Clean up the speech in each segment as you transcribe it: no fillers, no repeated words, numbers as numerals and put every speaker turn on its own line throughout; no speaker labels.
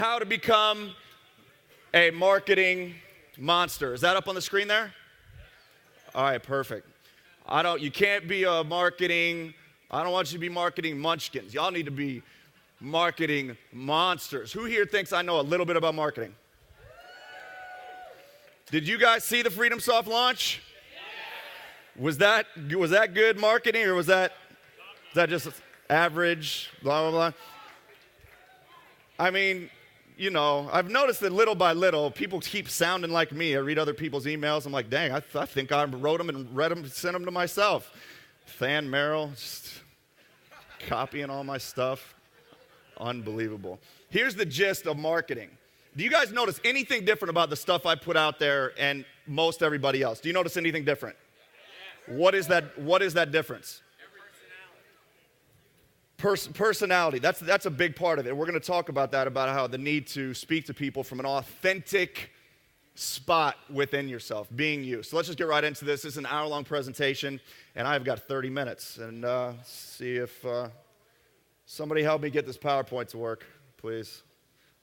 how to become a marketing monster. Is that up on the screen there? All right, perfect. You can't be a marketing, I don't want you to be marketing munchkins. Y'all need to be marketing monsters. Who here thinks I know a little bit about marketing? Did you guys see the Freedom Soft launch? Was that good marketing, or was that just average, blah, blah, blah? I mean, you know, I've noticed that little by little, people keep sounding like me. I read other people's emails. I'm like, dang, I think I wrote them and read them, sent them to myself. Than Merrill, just copying all my stuff. Unbelievable. Here's the gist of marketing. Do you guys notice anything different about the stuff I put out there and most everybody else? Do you notice anything different? What is that difference? Personality. That's a big part of it. We're going to talk about that, about how the need to speak to people from an authentic spot within yourself, being you. So let's just get right into this. This is an hour-long presentation, and I've got 30 minutes. And see if somebody help me get this PowerPoint to work, please.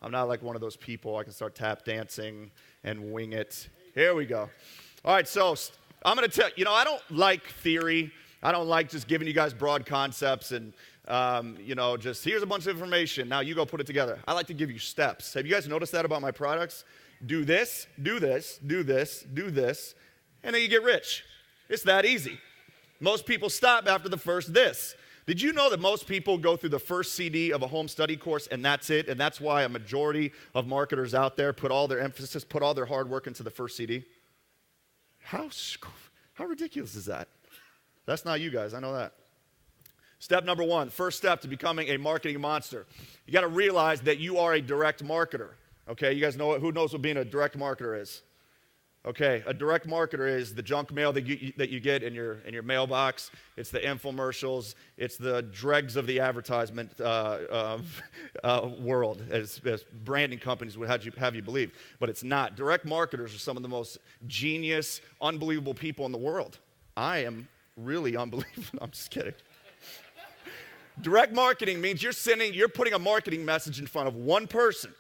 I'm not like one of those people. I can start tap dancing and wing it. Here we go. All right, so I'm going to tell you, I don't like theory. I don't like just giving you guys broad concepts and, just here's a bunch of information. Now you go put it together. I like to give you steps. Have you guys noticed that about my products? Do this, do this, do this, do this, and then you get rich. It's that easy. Most people stop after the first this. Did you know that most people go through the first CD of a home study course and that's it? And that's why a majority of marketers out there put all their emphasis, put all their hard work into the first CD? How ridiculous is that? That's not you guys, I know that. Step number one, first step to becoming a marketing monster. You got to realize that you are a direct marketer. Okay, you guys know who knows what being a direct marketer is? Okay, a direct marketer is the junk mail that you get in your mailbox. It's the infomercials. It's the dregs of the advertisement world, as branding companies would have you believe. But it's not. Direct marketers are some of the most genius, unbelievable people in the world. I am really unbelievable. I'm just kidding. Direct marketing means you're putting a marketing message in front of one person,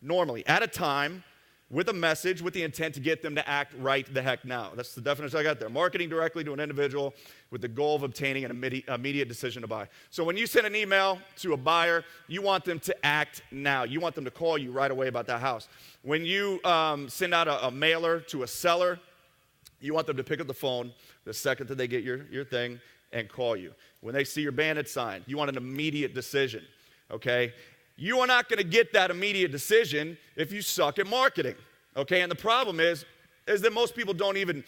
normally, at a time, with a message, with the intent to get them to act right the heck now. That's the definition I got there. Marketing directly to an individual with the goal of obtaining an immediate decision to buy. So when you send an email to a buyer, you want them to act now. You want them to call you right away about that house. When you send out a mailer to a seller, you want them to pick up the phone the second that they get your thing and call you. When they see your bandit sign, you want an immediate decision, okay? You are not going to get that immediate decision if you suck at marketing, okay? And the problem is that most people don't even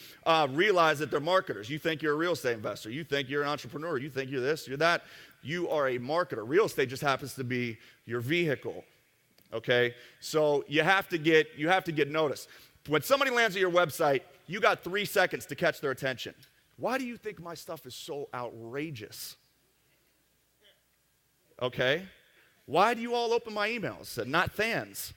realize that they're marketers. You think you're a real estate investor. You think you're an entrepreneur. You think you're this, you're that. You are a marketer. Real estate just happens to be your vehicle, okay? So you have to get noticed. When somebody lands at your website, you got 3 seconds to catch their attention. Why do you think my stuff is so outrageous? Okay? Why do you all open my emails and not fans?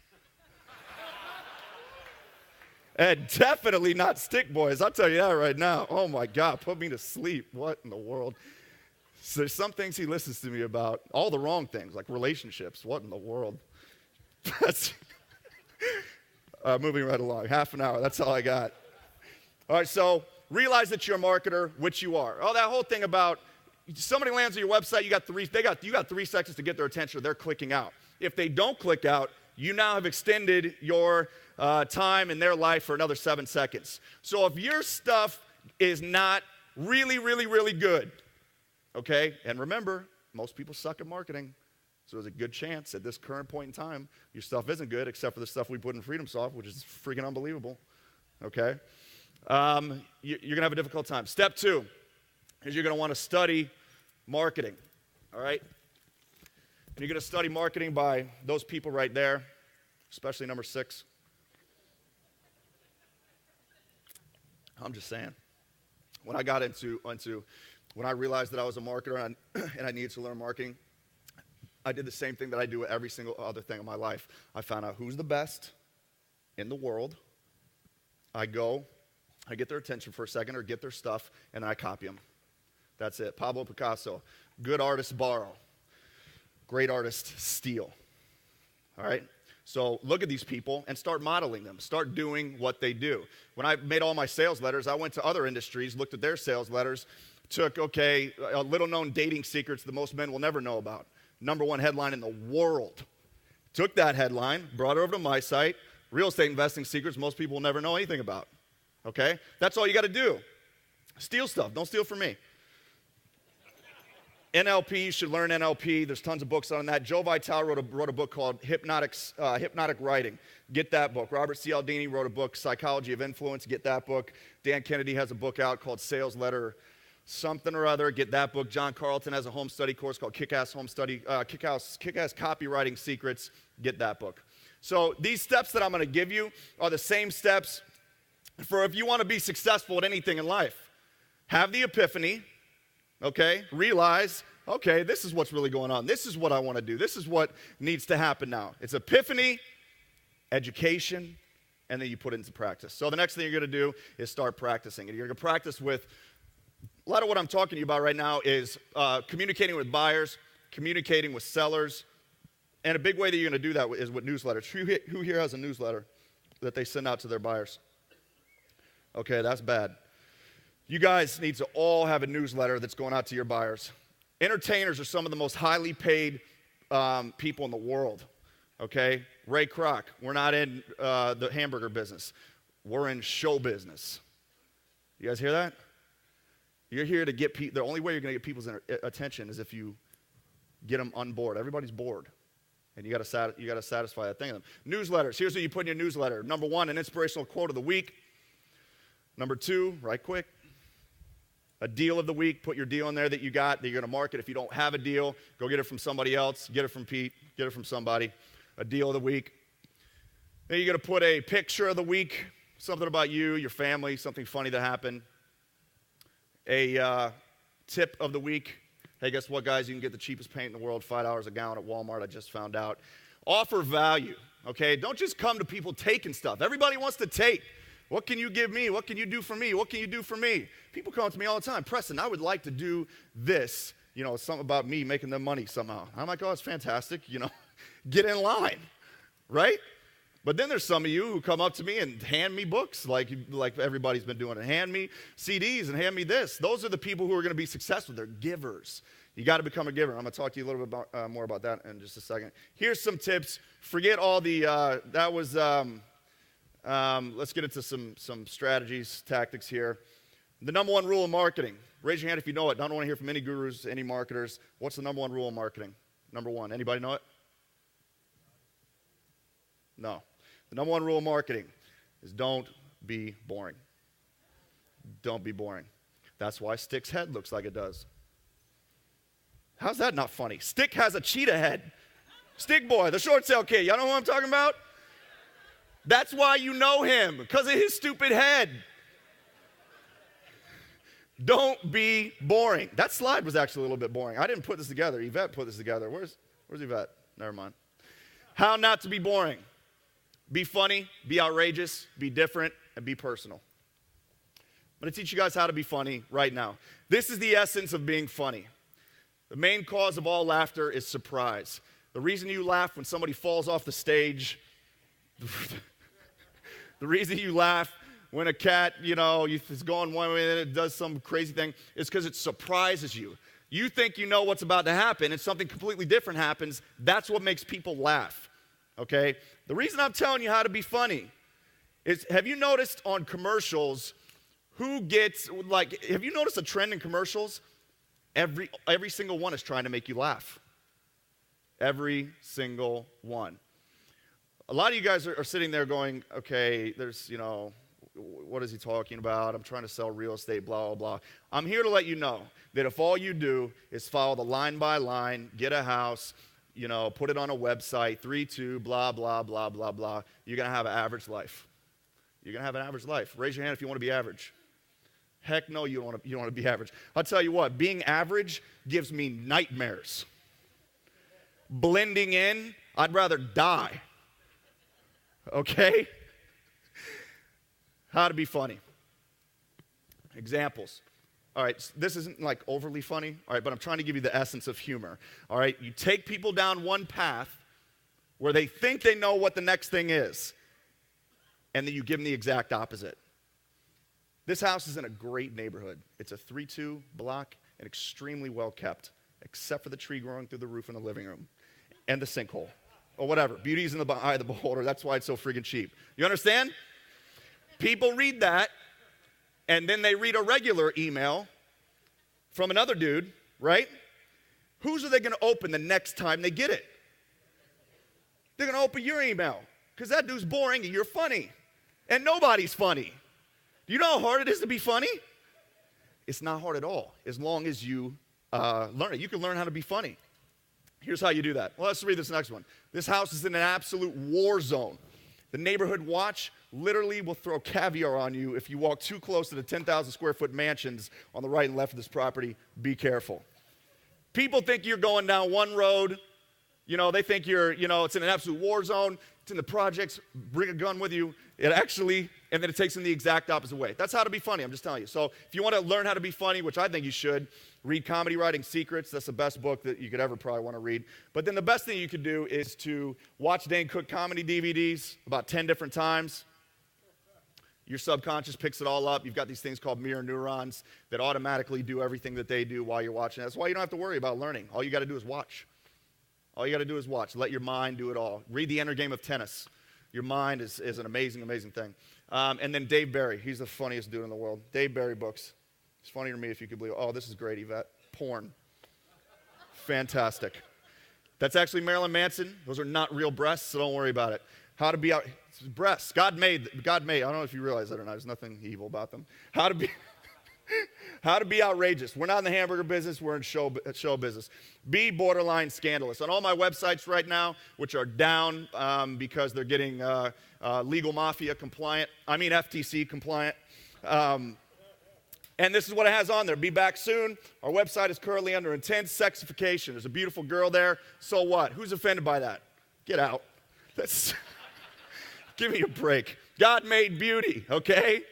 And definitely not stick boys. I'll tell you that right now. Oh my God, put me to sleep. What in the world? So there's some things he listens to me about, all the wrong things, like relationships. What in the world? That's moving right along. Half an hour, that's all I got. All right, so realize that you're a marketer, which you are. Oh, that whole thing about somebody lands on your website, you got 3 seconds to get their attention, or they're clicking out. If they don't click out, you now have extended your time in their life for another 7 seconds. So if your stuff is not really, really, really good, okay, and remember, most people suck at marketing, so there's a good chance at this current point in time, your stuff isn't good, except for the stuff we put in Freedom Soft, which is freaking unbelievable, okay? You're going to have a difficult time. Step 2 is you're going to want to study marketing, all right? And you're going to study marketing by those people right there, especially number 6. I'm just saying. When I got when I realized that I was a marketer and I needed to learn marketing, I did the same thing that I do with every single other thing in my life. I found out who's the best in the world. I get their attention for a second or get their stuff, and then I copy them. That's it. Pablo Picasso. Good artists borrow. Great artists steal. All right? So look at these people and start modeling them. Start doing what they do. When I made all my sales letters, I went to other industries, looked at their sales letters, took, little-known dating secrets that most men will never know about. #1 headline in the world. Took that headline, brought it over to my site, real estate investing secrets most people will never know anything about. Okay? That's all you got to do. Steal stuff. Don't steal from me. NLP, you should learn NLP. There's tons of books on that. Joe Vitale wrote a book called Hypnotic Writing. Get that book. Robert Cialdini wrote a book, Psychology of Influence. Get that book. Dan Kennedy has a book out called Sales Letter something or other. Get that book. John Carlton has a home study course called Kick-Ass Copywriting Secrets. Get that book. So these steps that I'm going to give you are the same steps for if you want to be successful at anything in life. Have the epiphany. Okay, realize, okay, this is what's really going on. This is what I want to do. This is what needs to happen now. It's epiphany, education, and then you put it into practice. So the next thing you're going to do is start practicing. And you're going to practice with, a lot of what I'm talking to you about right now is communicating with buyers, communicating with sellers, and a big way that you're going to do that is with newsletters. Who here has a newsletter that they send out to their buyers? Okay, that's bad. You guys need to all have a newsletter that's going out to your buyers. Entertainers are some of the most highly paid people in the world, okay? Ray Kroc, we're not in the hamburger business. We're in show business. You guys hear that? You're here to get people. The only way you're going to get people's attention is if you get them on board. Everybody's bored, and you got to satisfy that thing in them. Newsletters. Here's what you put in your newsletter. #1, an inspirational quote of the week. #2, right quick. A deal of the week, put your deal in there that you got, that you're going to market. If you don't have a deal, go get it from somebody else. Get it from Pete. Get it from somebody. A deal of the week. Then you're going to put a picture of the week, something about you, your family, something funny that happened. A tip of the week. Hey, guess what, guys? You can get the cheapest paint in the world, $5 a gallon at Walmart. I just found out. Offer value, okay? Don't just come to people taking stuff. Everybody wants to take. What can you give me? What can you do for me? What can you do for me? People come up to me all the time. Preston, I would like to do this. You know, something about me making them money somehow. I'm like, oh, it's fantastic. You know, get in line, right? But then there's some of you who come up to me and hand me books like everybody's been doing it. Hand me CDs and hand me this. Those are the people who are going to be successful. They're givers. You got to become a giver. I'm going to talk to you a little bit more about that in just a second. Here's some tips. Forget all the, let's get into some strategies, tactics here. The #1 rule of marketing. Raise your hand if you know it. I don't want to hear from any gurus, any marketers. What's the #1 rule of marketing? #1. Anybody know it? No. The #1 rule of marketing is don't be boring. Don't be boring. That's why Stick's head looks like it does. How's that not funny? Stick has a cheetah head. Stick boy, the short sale kid. Y'all know who I'm talking about? That's why you know him, because of his stupid head. Don't be boring. That slide was actually a little bit boring. I didn't put this together. Yvette put this together. Where's Yvette? Never mind. How not to be boring. Be funny, be outrageous, be different, and be personal. I'm going to teach you guys how to be funny right now. This is the essence of being funny. The main cause of all laughter is surprise. The reason you laugh when somebody falls off the stage, the reason you laugh when a cat, is going one way and it does some crazy thing, is because it surprises you. You think you know what's about to happen and something completely different happens. That's what makes people laugh, okay? The reason I'm telling you how to be funny is, have you noticed on commercials have you noticed a trend in commercials? Every single one is trying to make you laugh. Every single one. A lot of you guys are sitting there going, okay, there's, what is he talking about? I'm trying to sell real estate, blah, blah, blah. I'm here to let you know that if all you do is follow the line by line, get a house, put it on a website, 3-2, blah, blah, blah, blah, blah, you're going to have an average life. You're going to have an average life. Raise your hand if you want to be average. Heck no, you don't want to be average. I'll tell you what, being average gives me nightmares. Blending in, I'd rather die. Okay? How to be funny. Examples. All right, this isn't like overly funny, all right, but I'm trying to give you the essence of humor. All right, you take people down one path where they think they know what the next thing is, and then you give them the exact opposite. This house is in a great neighborhood. It's a 3-2 block and extremely well kept, except for the tree growing through the roof in the living room and the sinkhole or whatever. Beauty's in the eye of the beholder. That's why it's so freaking cheap. You understand? People read that, and then they read a regular email from another dude, right? Whose are they going to open the next time they get it? They're going to open your email because that dude's boring and you're funny. And nobody's funny. Do you know how hard it is to be funny? It's not hard at all as long as you learn it. You can learn how to be funny. Here's how you do that. Well, let's read this next one. This house is in an absolute war zone. The neighborhood watch literally will throw caviar on you if you walk too close to the 10,000 square foot mansions on the right and left of this property. Be careful. People think you're going down one road. You know, they think it's in an absolute war zone. It's in the projects. Bring a gun with you. And then it takes them the exact opposite way. That's how to be funny, I'm just telling you. So if you want to learn how to be funny, which I think you should, read Comedy Writing Secrets. That's the best book that you could ever probably want to read. But then the best thing you could do is to watch Dane Cook comedy DVDs about 10 different times. Your subconscious picks it all up. You've got these things called mirror neurons that automatically do everything that they do while you're watching. That's why you don't have to worry about learning. All you got to do is watch. All you got to do is watch. Let your mind do it all. Read The Inner Game of Tennis. Your mind is an amazing, amazing thing. And then Dave Barry. He's the funniest dude in the world. Dave Barry books. It's funny to me if you could believe it. Oh, this is great, Yvette. Porn. Fantastic. That's actually Marilyn Manson. Those are not real breasts, so don't worry about it. How to be out. Breasts. God made. I don't know if you realize that or not. There's nothing evil about them. How to be outrageous. We're not in the hamburger business. We're in show business. Be borderline scandalous. On all my websites right now, which are down because they're getting legal mafia compliant. FTC compliant. And this is what it has on there. Be back soon. Our website is currently under intense sexification. There's a beautiful girl there. So what? Who's offended by that? Get out. Give me a break. God made beauty, okay?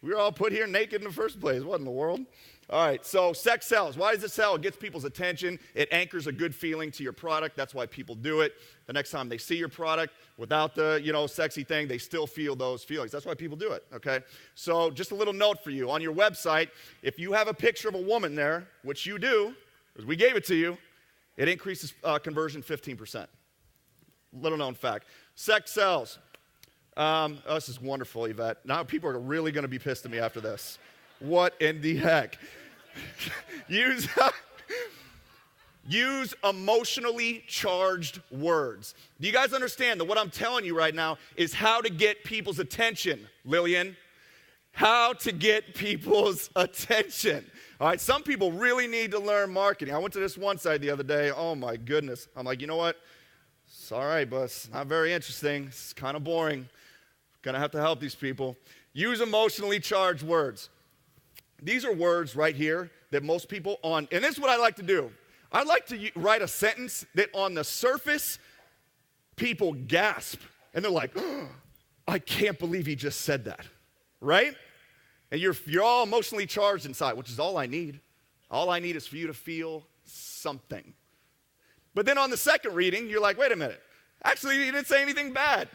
We were all put here naked in the first place. What in the world? All right, so sex sells. Why does it sell? It gets people's attention. It anchors a good feeling to your product. That's why people do it. The next time they see your product without the, sexy thing, they still feel those feelings. That's why people do it, okay? So just a little note for you. On your website, if you have a picture of a woman there, which you do, because we gave it to you, it increases conversion 15%. Little known fact. Sex sells. This is wonderful, Yvette. Now people are really going to be pissed at me after this. What in the heck? Use emotionally charged words. Do you guys understand that what I'm telling you right now is how to get people's attention, Lillian? How to get people's attention. All right, some people really need to learn marketing. I went to this one site the other day. Oh, my goodness. I'm like, you know what? It's all right, but it's not very interesting. It's kind of boring. Gonna have to help these people. Use emotionally charged words. These are words right here that most people and this is what I like to do. I like to write a sentence that on the surface, people gasp. And they're like, oh, I can't believe he just said that, right? And you're all emotionally charged inside, which is all I need. All I need is for you to feel something. But then on the second reading, you're like, wait a minute. Actually, he didn't say anything bad.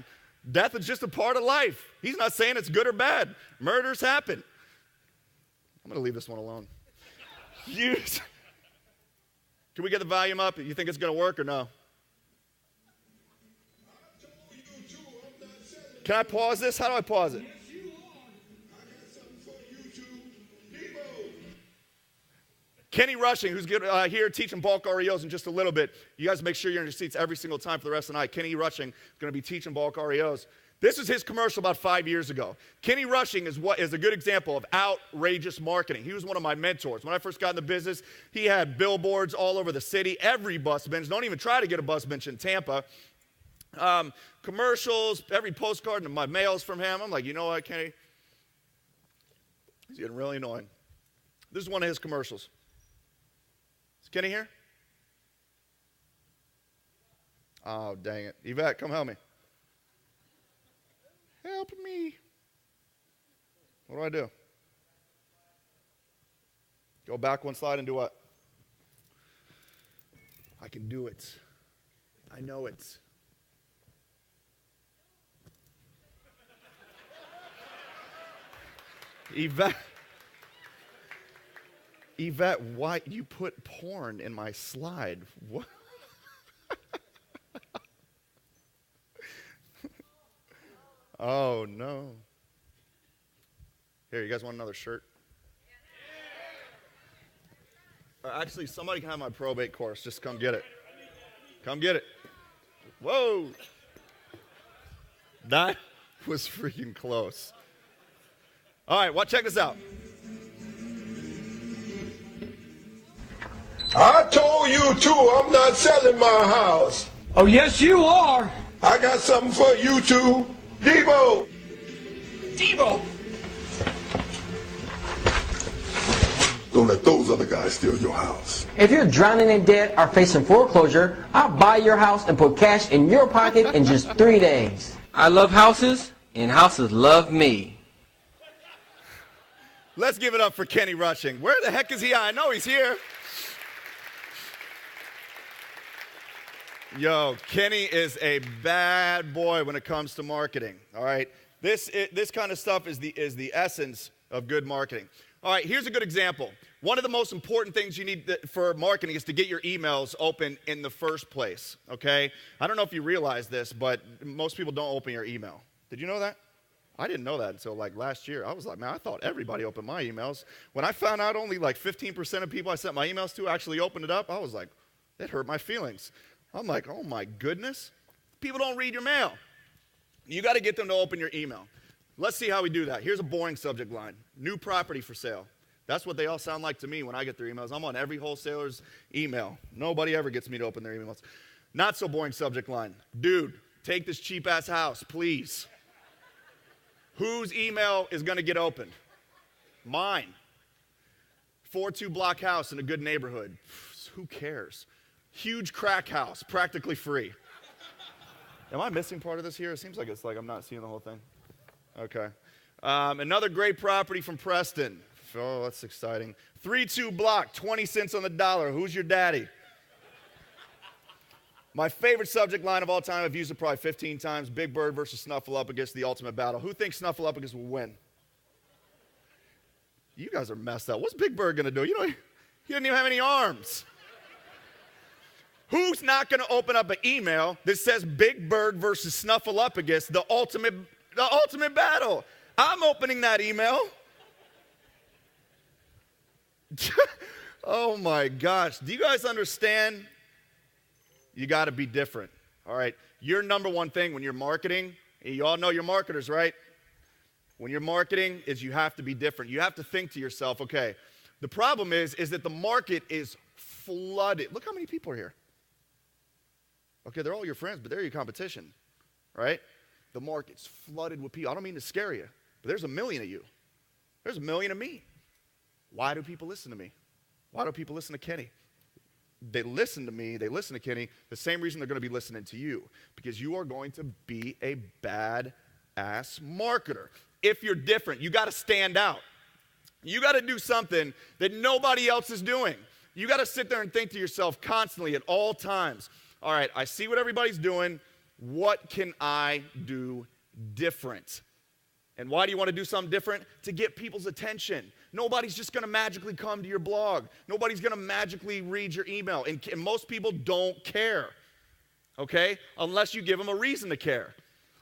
Death is just a part of life. He's not saying it's good or bad. Murders happen. I'm going to leave this one alone. Can we get the volume up? You think it's going to work or no? Can I pause this? How do I pause it? Kenny Rushing, who's here teaching bulk REOs in just a little bit. You guys make sure you're in your seats every single time for the rest of the night. Kenny Rushing is going to be teaching bulk REOs. This was his commercial about 5 years ago. Kenny Rushing is a good example of outrageous marketing. He was one of my mentors. When I first got in the business, he had billboards all over the city, every bus bench. Don't even try to get a bus bench in Tampa. Commercials, every postcard and my mails from him. I'm like, you know what, Kenny? He's getting really annoying. This is one of his commercials. Is Kenny here? Oh, dang it. Yvette, come help me. Help me. What do I do? Go back one slide and do what? I can do it. I know it. Yvette, Yvette, why you put porn in my slide? What? Oh, no. Here, you guys want another shirt? Actually, somebody can have my probate course. Just come get it. Come get it. Whoa. That was freaking close. All right, well, check this out.
I told you too, I'm not selling my house.
Oh, yes, you are.
I got something for you too. Devo.
Devo.
Don't let those other guys steal your house.
If you're drowning in debt or facing foreclosure, I'll buy your house and put cash in your pocket in just 3 days.
I love houses, and houses love me.
Let's give it up for Kenny Rushing. Where the heck is he? I know he's here. Yo, Kenny is a bad boy when it comes to marketing, all right? This kind of stuff is the essence of good marketing. All right, here's a good example. One of the most important things you need for marketing is to get your emails open in the first place, okay? I don't know if you realize this, but most people don't open your email. Did you know that? I didn't know that until like last year. I was like, man, I thought everybody opened my emails. When I found out only like 15% of people I sent my emails to actually opened it up, I was like, it hurt my feelings. I'm like, oh my goodness. People don't read your mail. You got to get them to open your email. Let's see how we do that. Here's a boring subject line. New property for sale. That's what they all sound like to me when I get their emails. I'm on every wholesaler's email. Nobody ever gets me to open their emails. Not so boring subject line. Dude, take this cheap ass house, please. Whose email is going to get opened? Mine. 4-2 block house in a good neighborhood. Who cares? Huge crack house, practically free. Am I missing part of this here? It seems like it's like I'm not seeing the whole thing. Okay. Another great property from Preston. Oh, that's exciting. 3-2 block, 20 cents on the dollar. Who's your daddy? My favorite subject line of all time, I've used it probably 15 times, Big Bird versus Snuffleupagus, the ultimate battle. Who thinks Snuffleupagus will win? You guys are messed up. What's Big Bird going to do? You know, he doesn't even have any arms. Who's not going to open up an email that says Big Bird versus Snuffleupagus, the ultimate battle? I'm opening that email. Oh my gosh. Do you guys understand? You got to be different. All right. Your number one thing when you're marketing, and you all know you're marketers, right? When you're marketing is you have to be different. You have to think to yourself, okay, the problem is that the market is flooded. Look how many people are here. Okay, they're all your friends, but they're your competition, right? The market's flooded with people. I don't mean to scare you, but there's 1 million of you. There's 1 million of me. Why do people listen to me? Why do people listen to Kenny? They listen to me, they listen to Kenny, the same reason they're going to be listening to you, because you are going to be a bad-ass marketer. If you're different, you got to stand out. You got to do something that nobody else is doing. You got to sit there and think to yourself constantly at all times, all right, I see what everybody's doing. What can I do different? And why do you want to do something different? To get people's attention. Nobody's just going to magically come to your blog. Nobody's going to magically read your email. And most people don't care, okay? Unless you give them a reason to care.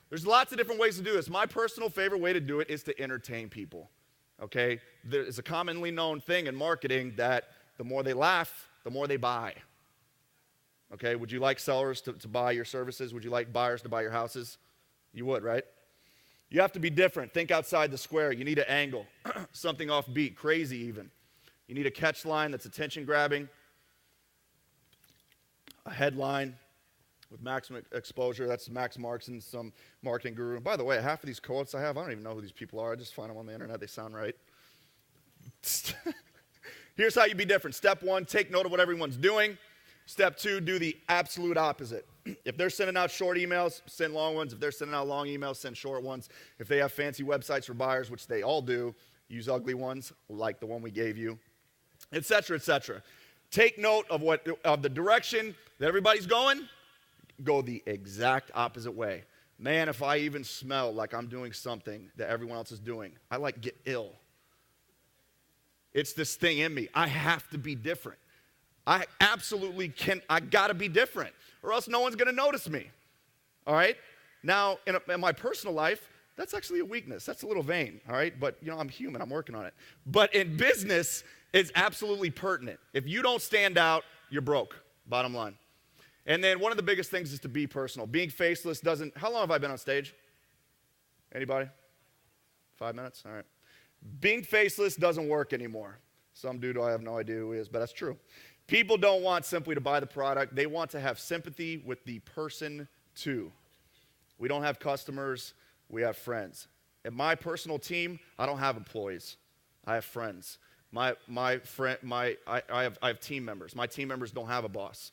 There's lots of different ways to do this. My personal favorite way to do it is to entertain people, okay? There's a commonly known thing in marketing that the more they laugh, the more they buy. Okay, would you like sellers to buy your services? Would you like buyers to buy your houses? You would, right? You have to be different. Think outside the square. You need an angle, something offbeat, crazy even. You need a catch line that's attention grabbing, a headline with maximum exposure. That's Max Markson, some marketing guru. And by the way, half of these quotes I have, I don't even know who these people are. I just find them on the internet. They sound right. Here's how you be different. Step 1, take note of what everyone's doing. Step 2, do the absolute opposite. If they're sending out short emails, send long ones. If they're sending out long emails, send short ones. If they have fancy websites for buyers, which they all do, use ugly ones like the one we gave you, etc., etc. Take note of the direction that everybody's going. Go the exact opposite way. Man, if I even smell like I'm doing something that everyone else is doing, I like get ill. It's this thing in me. I have to be different. I absolutely I gotta be different, or else no one's gonna notice me. All right? Now, in my personal life, that's actually a weakness. That's a little vain, all right? But, I'm human. I'm working on it. But in business, it's absolutely pertinent. If you don't stand out, you're broke, bottom line. And then one of the biggest things is to be personal. Being faceless doesn't, how long have I been on stage? Anybody? 5 minutes? All right. Being faceless doesn't work anymore. Some dude, I have no idea who he is, but that's true. People don't want simply to buy the product. They want to have sympathy with the person too. We don't have customers. We have friends. In my personal team, I don't have employees. I have friends. I have team members. My team members don't have a boss.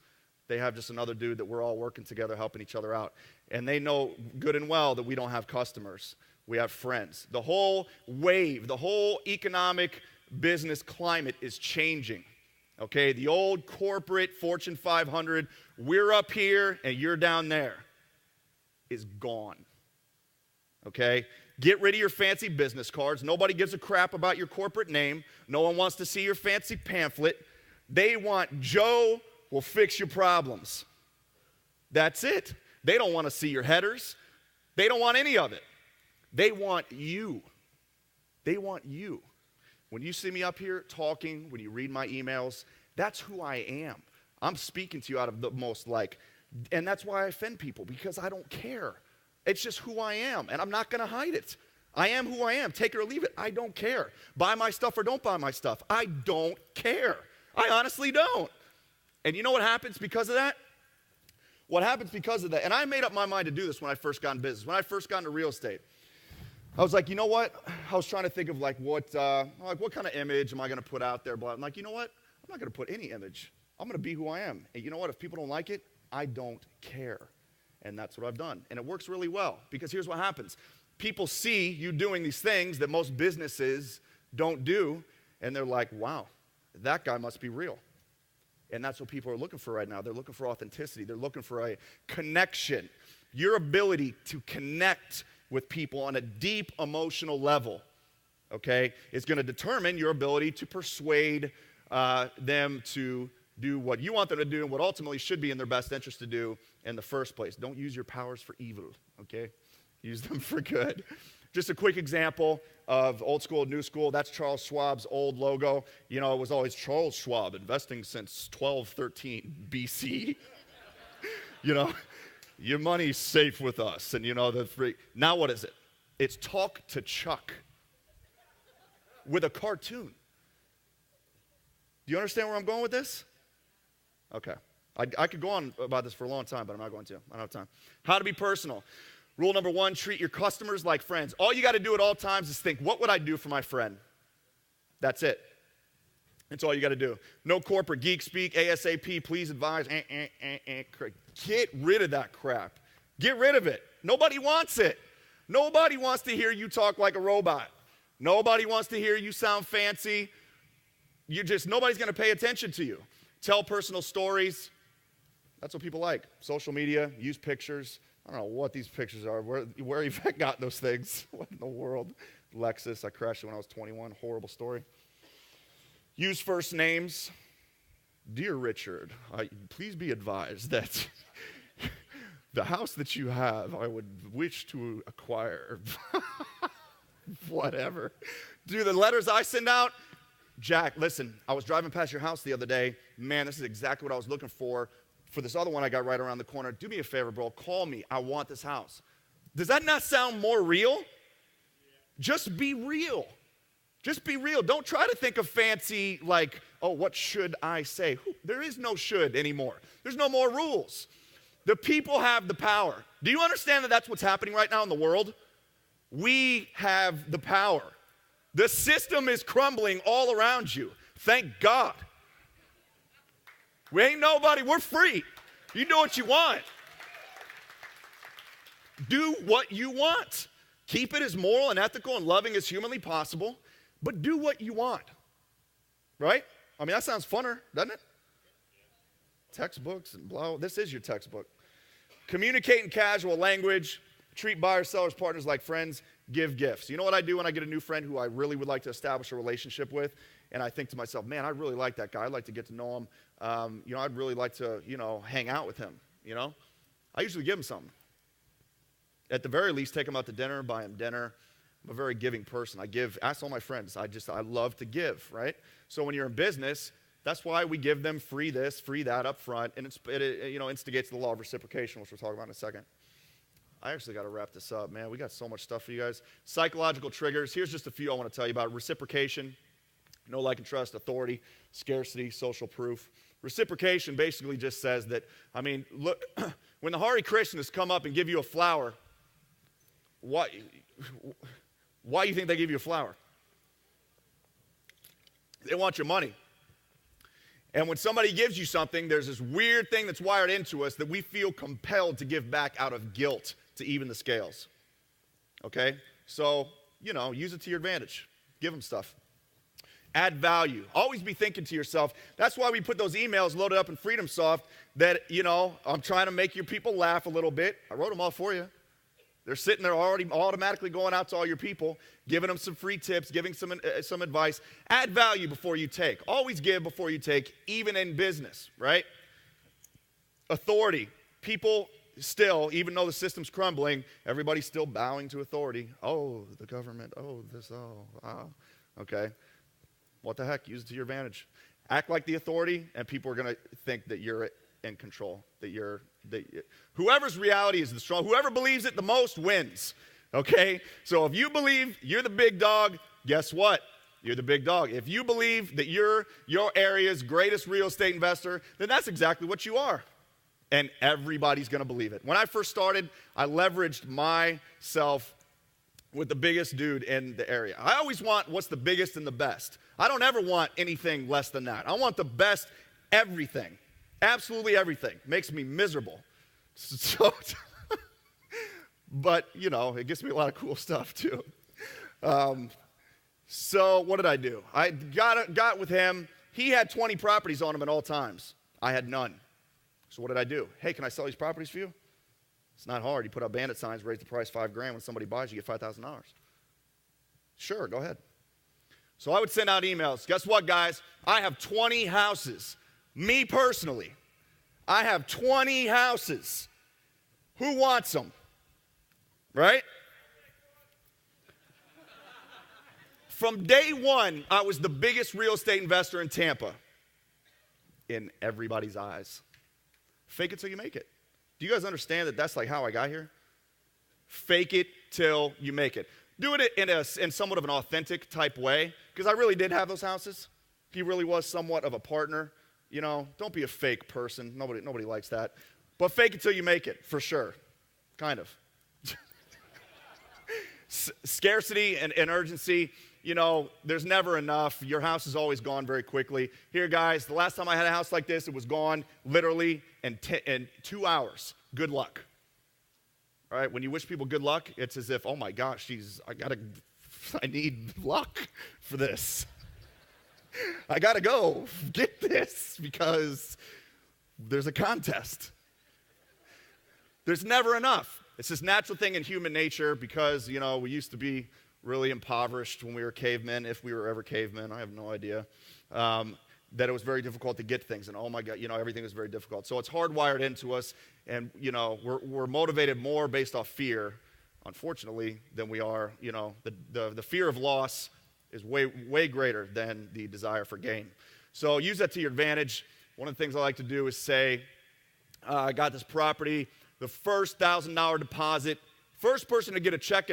They have just another dude that we're all working together, helping each other out. And they know good and well that we don't have customers. We have friends. The whole wave, the whole economic business climate is changing. Okay, the old corporate Fortune 500, we're up here and you're down there, is gone. Okay? Get rid of your fancy business cards. Nobody gives a crap about your corporate name. No one wants to see your fancy pamphlet. They want Joe will fix your problems. That's it. They don't want to see your headers. They don't want any of it. They want you. They want you. When you see me up here talking, when you read my emails, that's who I am. I'm speaking to you out of the most and that's why I offend people, because I don't care. It's just who I am, and I'm not going to hide it. I am who I am. Take it or leave it. I don't care. Buy my stuff or don't buy my stuff. I don't care. I honestly don't. And you know what happens because of that? What happens because of that, and I made up my mind to do this when I first got in business. When I first got into real estate, I was like, you know what? I was trying to think of what kind of image am I going to put out there? But I'm like, you know what? I'm not going to put any image. I'm going to be who I am. And you know what? If people don't like it, I don't care. And that's what I've done. And it works really well, because here's what happens. People see you doing these things that most businesses don't do, and they're like, wow, that guy must be real. And that's what people are looking for right now. They're looking for authenticity. They're looking for a connection. Your ability to connect with people on a deep emotional level, okay, is going to determine your ability to persuade them to do what you want them to do and what ultimately should be in their best interest to do in the first place. Don't use your powers for evil, okay? Use them for good. Just a quick example of old school, new school. That's Charles Schwab's old logo. It was always Charles Schwab, investing since 1213 BC. Your money's safe with us. And now what is it? It's Talk to Chuck with a cartoon. Do you understand where I'm going with this? Okay. I could go on about this for a long time, but I'm not going to. I don't have time. How to be personal. Rule number 1, treat your customers like friends. All you got to do at all times is think, what would I do for my friend? That's it. That's all you got to do. No corporate geek speak, ASAP, please advise. Get rid of that crap. Get rid of it. Nobody wants it. Nobody wants to hear you talk like a robot. Nobody wants to hear you sound fancy. Nobody's going to pay attention to you. Tell personal stories. That's what people like. Social media, use pictures. I don't know what these pictures are. Where you got those things? What in the world? Lexus, I crashed it when I was 21. Horrible story. Use first names. Dear Richard, please be advised that the house that you have, I would wish to acquire. Whatever. Do the letters I send out? Jack, listen, I was driving past your house the other day. Man, this is exactly what I was looking for this other one I got right around the corner. Do me a favor, bro. Call me. I want this house. Does that not sound more real? Yeah. Just be real. Just be real. Don't try to think of fancy what should I say? There is no should anymore. There's no more rules. The people have the power. Do you understand that that's what's happening right now in the world? We have the power. The system is crumbling all around you. Thank God. We ain't nobody. We're free. You do what you want. Do what you want. Keep it as moral and ethical and loving as humanly possible, but do what you want. Right? I mean, that sounds funner, doesn't it? Textbooks and blah. This is your textbook. Communicate in casual language. treat buyers, sellers, partners like friends, give gifts. You know what I do when I get a new friend who I really would like to establish a relationship with? And I think to myself, man, I really like that guy. I'd like to get to know him. I'd really like to, hang out with him, I usually give him something. At the very least, take him out to dinner, buy him dinner. I'm a very giving person. Ask all my friends. I love to give, right? So when you're in business, that's why we give them free this, free that up front, and it instigates the law of reciprocation, which we'll talk about in a second. I actually got to wrap this up, man. We got so much stuff for you guys. Psychological triggers. Here's just a few I want to tell you about. Reciprocation, know, like, and trust, authority, scarcity, social proof. Reciprocation basically just says that, look, when the Hare Krishnas come up and give you a flower, why do you think they give you a flower? They want your money. And when somebody gives you something, there's this weird thing that's wired into us that we feel compelled to give back out of guilt to even the scales. Okay? So, use it to your advantage. Give them stuff. Add value. Always be thinking to yourself. That's why we put those emails loaded up in FreedomSoft that, I'm trying to make your people laugh a little bit. I wrote them all for you. They're sitting there already automatically going out to all your people, giving them some free tips, giving some advice. Add value before you take. Always give before you take, even in business, right? Authority. People still, even though the system's crumbling, everybody's still bowing to authority. Oh, the government. Oh, this. Oh, wow. Okay. What the heck? Use it to your advantage. Act like the authority, and people are going to think that you're in control, whoever's reality is the strong, whoever believes it the most wins, okay? So if you believe you're the big dog, guess what? You're the big dog. If you believe that you're your area's greatest real estate investor, then that's exactly what you are. And everybody's going to believe it. When I first started, I leveraged myself with the biggest dude in the area. I always want what's the biggest and the best. I don't ever want anything less than that. I want the best everything. Absolutely everything. Makes me miserable. So, but, it gets me a lot of cool stuff, too. So what did I do? I got with him. He had 20 properties on him at all times. I had none. So what did I do? Hey, can I sell these properties for you? It's not hard. You put up bandit signs, raise the price $5,000. When somebody buys, you get $5,000. Sure, go ahead. So I would send out emails. Guess what, guys? I have 20 houses. Me personally, I have 20 houses. Who wants them? Right? From day one, I was the biggest real estate investor in Tampa. In everybody's eyes. Fake it till you make it. Do you guys understand that that's like how I got here? Fake it till you make it. Do it in somewhat of an authentic type way, because I really did have those houses. He really was somewhat of a partner. Don't be a fake person. Nobody likes that. But fake it till you make it, for sure. Kind of. Scarcity and urgency. There's never enough. Your house is always gone very quickly. Here, guys, the last time I had a house like this, it was gone literally in 2 hours. Good luck. All right? When you wish people good luck, it's as if, oh my gosh, I need luck for this. I got to go get this because there's a contest. There's never enough. It's this natural thing in human nature because, we used to be really impoverished when we were cavemen, if we were ever cavemen. I have no idea. That it was very difficult to get things. And oh my God, everything was very difficult. So it's hardwired into us. And, we're motivated more based off fear, unfortunately, than we are, the fear of loss is way greater than the desire for gain. So use that to your advantage. One of the things I like to do is say, I got this property, the first $1,000 deposit, first person to get a check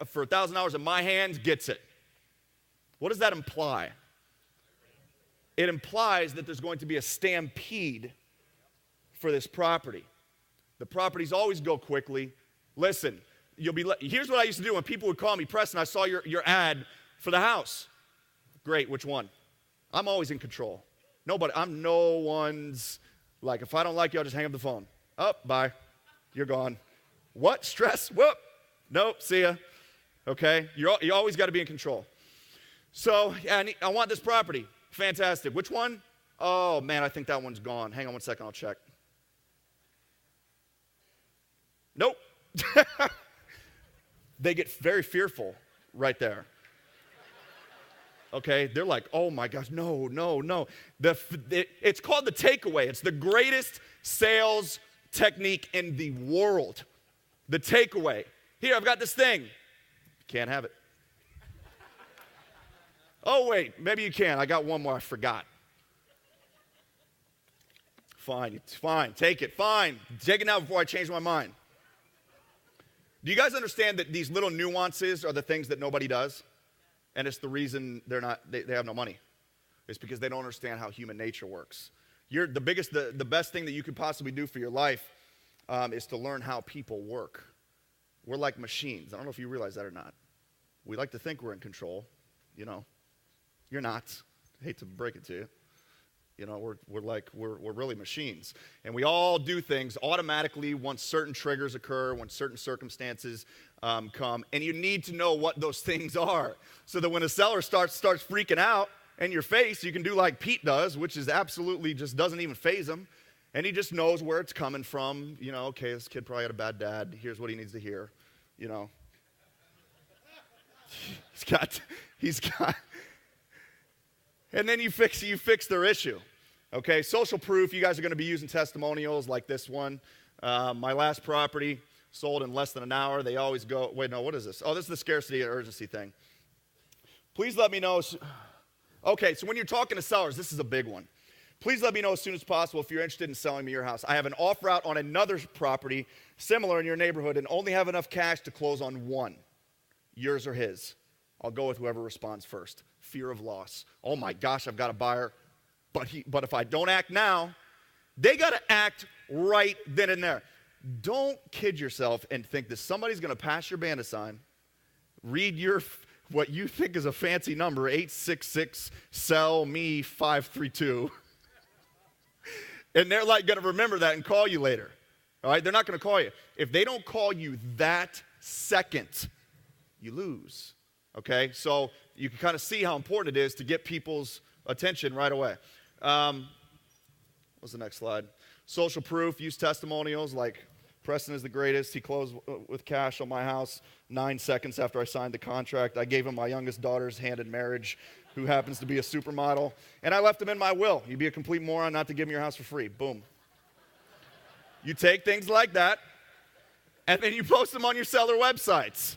for $1,000 in my hands gets it. What does that imply? It implies that there's going to be a stampede for this property. The properties always go quickly. Listen, here's what I used to do when people would call me, Preston, I saw your ad for the house. Great, which one? I'm always in control. I'm no one's, like, if I don't like you, I'll just hang up the phone. Oh, bye. You're gone. What? Stress? Whoop. Nope, see ya. Okay? You always got to be in control. So, I want this property. Fantastic. Which one? Oh, man, I think that one's gone. Hang on one second, I'll check. Nope. they get very fearful right there. Okay, they're like, oh my gosh, no, no, no. It's called the takeaway. It's the greatest sales technique in the world. The takeaway. Here, I've got this thing. Can't have it. Oh, wait, maybe you can. I got one more I forgot. Fine, it's fine. Take it, fine. Take it now before I change my mind. Do you guys understand that these little nuances are the things that nobody does? And it's the reason they have no money. It's because they don't understand how human nature works. The best thing that you could possibly do for your life is to learn how people work. We're like machines. I don't know if you realize that or not. We like to think we're in control. You know, you're not. I hate to break it to you. You know, we're really machines. And we all do things automatically once certain triggers occur, when certain circumstances come. And you need to know what those things are so that when a seller starts freaking out in your face, you can do like Pete does, which is absolutely just doesn't even faze him. And he just knows where it's coming from. You know, okay, this kid probably had a bad dad. Here's what he needs to hear. You know. He's got. And then you fix their issue. Okay, social proof, you guys are going to be using testimonials like this one. My last property sold in less than an hour. They always go, wait, no, what is this? Oh, this is the scarcity and urgency thing. Please let me know. Okay, so when you're talking to sellers, this is a big one. Please let me know as soon as possible if you're interested in selling me your house. I have an offer out on another property similar in your neighborhood and only have enough cash to close on one. Yours or his. I'll go with whoever responds first. Fear of loss. Oh my gosh, I've got a buyer, but if I don't act now, they got to act right then and there. Don't kid yourself and think that somebody's going to pass your bandit sign, read what you think is a fancy number, 866, sell me 532, and they're like going to remember that and call you later. All right, they're not going to call you. If they don't call you that second, you lose. Okay, so you can kind of see how important it is to get people's attention right away. What's the next slide? Social proof, use testimonials like Preston is the greatest. He closed with cash on my house 9 seconds after I signed the contract. I gave him my youngest daughter's hand in marriage, who happens to be a supermodel, and I left him in my will. You'd be a complete moron not to give him your house for free. Boom. You take things like that, and then you post them on your seller websites.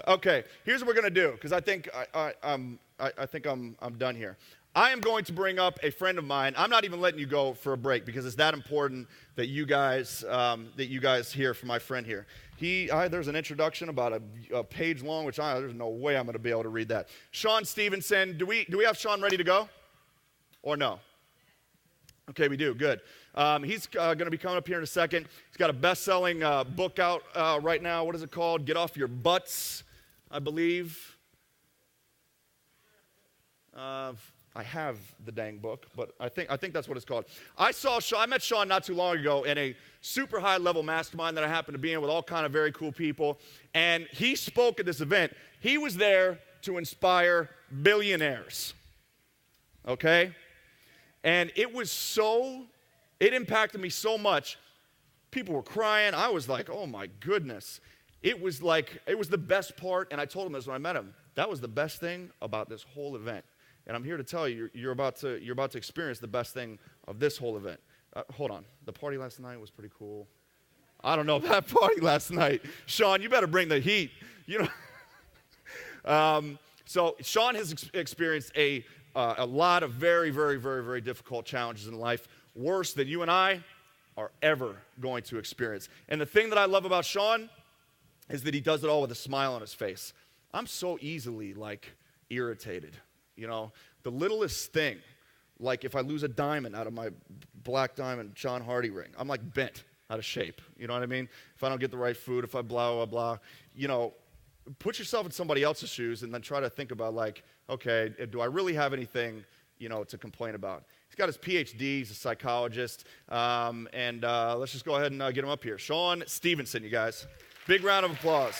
Okay, here's what we're going to do, because I think I'm done here. I am going to bring up a friend of mine. I'm not even letting you go for a break because it's that important that you guys hear from my friend here. There's an introduction about a page long, which there's no way I'm going to be able to read that. Sean Stevenson, do we have Sean ready to go, or no? Okay, we do. Good. He's going to be coming up here in a second. He's got a best-selling book out right now. What is it called? Get Off Your Butts, I believe. I have the dang book, but I think that's what it's called. I met Sean not too long ago in a super high-level mastermind that I happened to be in with all kind of very cool people, and he spoke at this event. He was there to inspire billionaires, okay? And it impacted me so much. People were crying. I was like, oh my goodness. It was the best part, and I told him this when I met him. That was the best thing about this whole event. And I'm here to tell you, you're about to experience the best thing of this whole event. Hold on. The party last night was pretty cool. I don't know that party last night. Sean, you better bring the heat. You know. So Sean has experienced a lot of very, very, very, very difficult challenges in life, worse than you and I are ever going to experience. And the thing that I love about Sean is that he does it all with a smile on his face. I'm so easily, irritated. You know, the littlest thing, like if I lose a diamond out of my black diamond John Hardy ring, I'm bent out of shape. You know what I mean? If I don't get the right food, if I blah, blah, blah, you know, put yourself in somebody else's shoes and then try to think about okay, do I really have anything, to complain about? He's got his PhD, he's a psychologist, and let's just go ahead and get him up here. Sean Stevenson, you guys. Big round of applause.